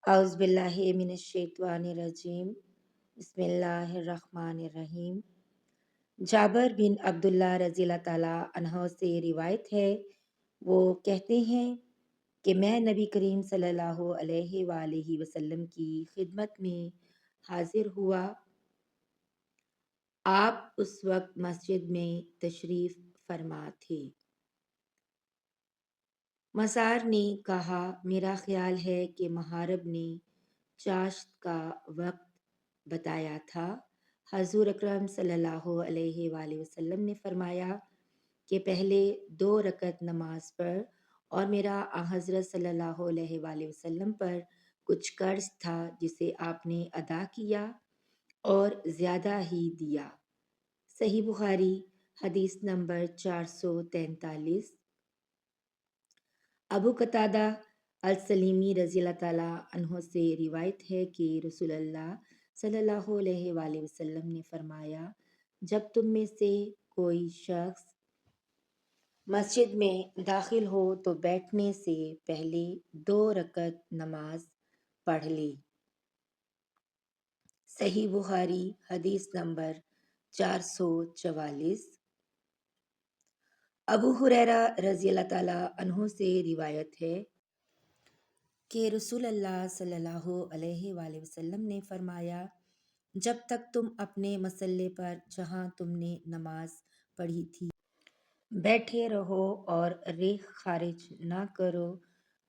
اعوذ باللہ من الشیطان الرجیم بسم اللہ الرحمن الرحیم۔ جابر بن عبداللہ رضی اللہ تعالیٰ عنہ سے روایت ہے، وہ کہتے ہیں کہ میں نبی کریم صلی اللہ علیہ وآلہ وسلم کی خدمت میں حاضر ہوا۔ آپ اس وقت مسجد میں تشریف فرما تھے۔ مسار نے کہا، میرا خیال ہے کہ محارب نے چاشت کا وقت بتایا تھا۔ حضور اکرم صلی اللہ علیہ وآلہ وسلم نے فرمایا کہ پہلے 2 رکعت نماز پڑھ، اور میرا حضرت صلی اللہ علیہ وآلہ وسلم پر کچھ قرض تھا جسے آپ نے ادا کیا اور زیادہ ہی دیا۔ صحیح بخاری حدیث نمبر 443۔ ابو قتادہ السلمی رضی اللہ تعالیٰ عنہ سے روایت ہے کہ رسول اللہ صلی اللہ علیہ وآلہ وسلم نے فرمایا، جب تم میں سے کوئی شخص مسجد میں داخل ہو تو بیٹھنے سے پہلے 2 رکعت نماز پڑھ لے۔ صحیح بخاری حدیث نمبر 444۔ ابو ہریرہ رضی اللہ تعالیٰ عنہ سے روایت ہے کہ رسول اللہ صلی اللہ علیہ وآلہ وسلم نے فرمایا، جب تک تم اپنے مصلے پر جہاں تم نے نماز پڑھی تھی بیٹھے رہو اور ریغ خارج نہ کرو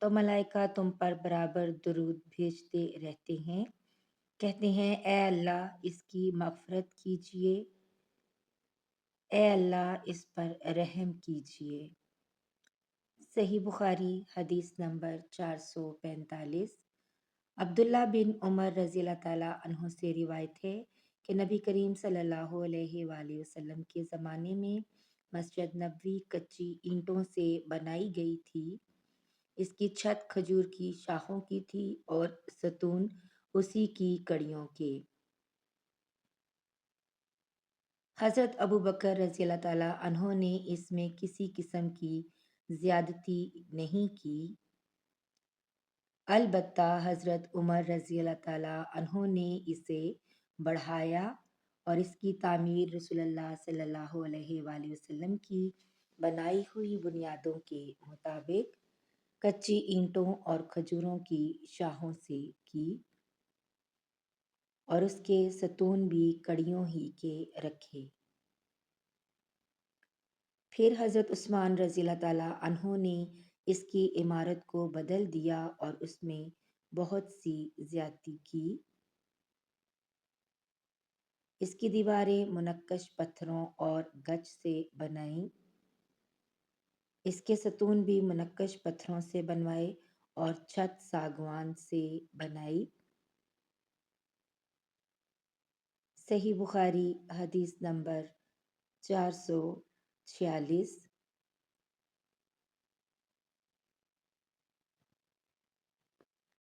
تو ملائکہ تم پر برابر درود بھیجتے رہتے ہیں، کہتے ہیں اے اللہ اس کی مغفرت کیجیے، اے اللہ اس پر رحم کیجیے۔ صحیح بخاری حدیث نمبر 445۔ عبداللہ بن عمر رضی اللہ تعالیٰ عنہ سے روایت ہے کہ نبی کریم صلی اللہ علیہ وآلہ وسلم کے زمانے میں مسجد نبوی کچی اینٹوں سے بنائی گئی تھی۔ اس کی چھت کھجور کی شاخوں کی تھی اور ستون اسی کی کڑیوں کے۔ حضرت ابو بکر رضی اللہ تعالیٰ عنہ نے اس میں کسی قسم کی زیادتی نہیں کی، البتہ حضرت عمر رضی اللہ تعالیٰ عنہ نے اسے بڑھایا اور اس کی تعمیر رسول اللہ صلی اللہ علیہ وآلہ وسلم کی بنائی ہوئی بنیادوں کے مطابق کچی اینٹوں اور کھجوروں کی شاخوں سے کی، اور اس کے ستون بھی کڑیوں ہی کے رکھے۔ پھر حضرت عثمان رضی اللہ تعالیٰ عنہ نے اس کی عمارت کو بدل دیا اور اس میں بہت سی زیادتی کی۔ اس کی دیواریں منقش پتھروں اور گچ سے بنائیں، اس کے ستون بھی منقش پتھروں سے بنوائے اور چھت ساگوان سے بنائی۔ صحیح بخاری حدیث نمبر 446۔